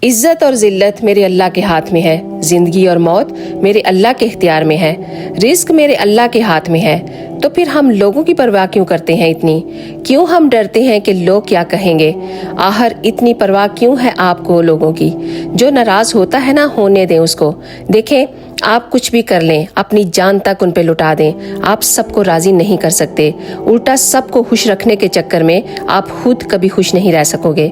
عزت اور ذلت میرے اللہ کے ہاتھ میں ہے، زندگی اور موت میرے اللہ کے اختیار میں ہے، رزق میرے اللہ کے ہاتھ میں ہے۔ تو پھر ہم لوگوں کی پرواہ کیوں کرتے ہیں اتنی؟ کیوں ہم ڈرتے ہیں کہ لوگ کیا کہیں گے؟ آخر اتنی پرواہ کیوں ہے آپ کو لوگوں کی؟ جو ناراض ہوتا ہے نا، ہونے دیں اس کو۔ دیکھیں، آپ کچھ بھی کر لیں، اپنی جان تک ان پہ لٹا دیں، آپ سب کو راضی نہیں کر سکتے۔ الٹا سب کو خوش رکھنے کے چکر میں آپ خود کبھی خوش نہیں رہ سکو گے۔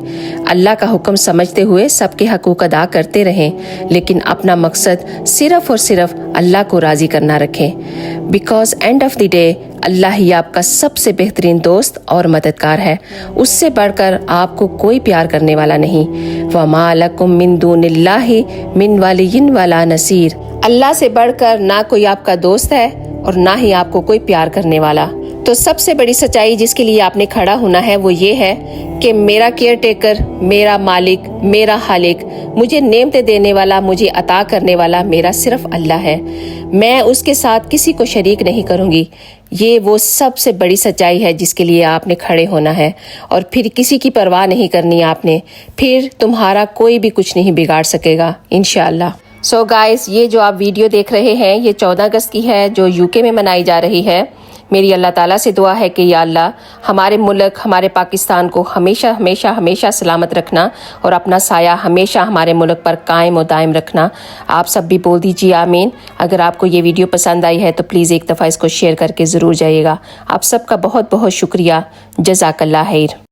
اللہ کا حکم سمجھتے ہوئے سب کے حقوق ادا کرتے رہیں، لیکن اپنا مقصد صرف اور صرف اللہ کو راضی کرنا رکھیں، because end of the day اللہ ہی آپ کا سب سے بہترین دوست اور مددگار ہے۔ اس سے بڑھ کر آپ کو کوئی پیار کرنے والا نہیں۔ وَمَا لَكُم مِّن دُونِ اللَّهِ مِّن وَلِيٍّ وَلَا نَصِيرٍ۔ اللہ سے بڑھ کر نہ کوئی آپ کا دوست ہے اور نہ ہی آپ کو کوئی پیار کرنے والا۔ تو سب سے بڑی سچائی جس کے لیے آپ نے کھڑا ہونا ہے وہ یہ ہے کہ میرا کیئر ٹیکر، میرا مالک، میرا خالق، مجھے نعمتیں دینے والا، مجھے عطا کرنے والا میرا صرف اللہ ہے۔ میں اس کے ساتھ کسی کو شریک نہیں کروں گی۔ یہ وہ سب سے بڑی سچائی ہے جس کے لیے آپ نے کھڑے ہونا ہے، اور پھر کسی کی پرواہ نہیں کرنی آپ نے۔ پھر تمہارا کوئی بھی کچھ نہیں بگاڑ سکے گا انشاءاللہ۔ سو گائز، یہ جو آپ ویڈیو دیکھ رہے ہیں یہ 14 اگست کی ہے، جو UK میں منائی جا رہی ہے۔ میری اللہ تعالیٰ سے دعا ہے کہ یا اللہ ہمارے ملک، ہمارے پاکستان کو ہمیشہ ہمیشہ ہمیشہ سلامت رکھنا، اور اپنا سایہ ہمیشہ ہمارے ملک پر قائم و دائم رکھنا۔ آپ سب بھی بول دیجیے آمین۔ اگر آپ کو یہ ویڈیو پسند آئی ہے تو پلیز ایک دفعہ اس کو شیئر کر کے ضرور جائیے گا۔ آپ سب کا بہت بہت شکریہ۔ جزاک اللہ خیر۔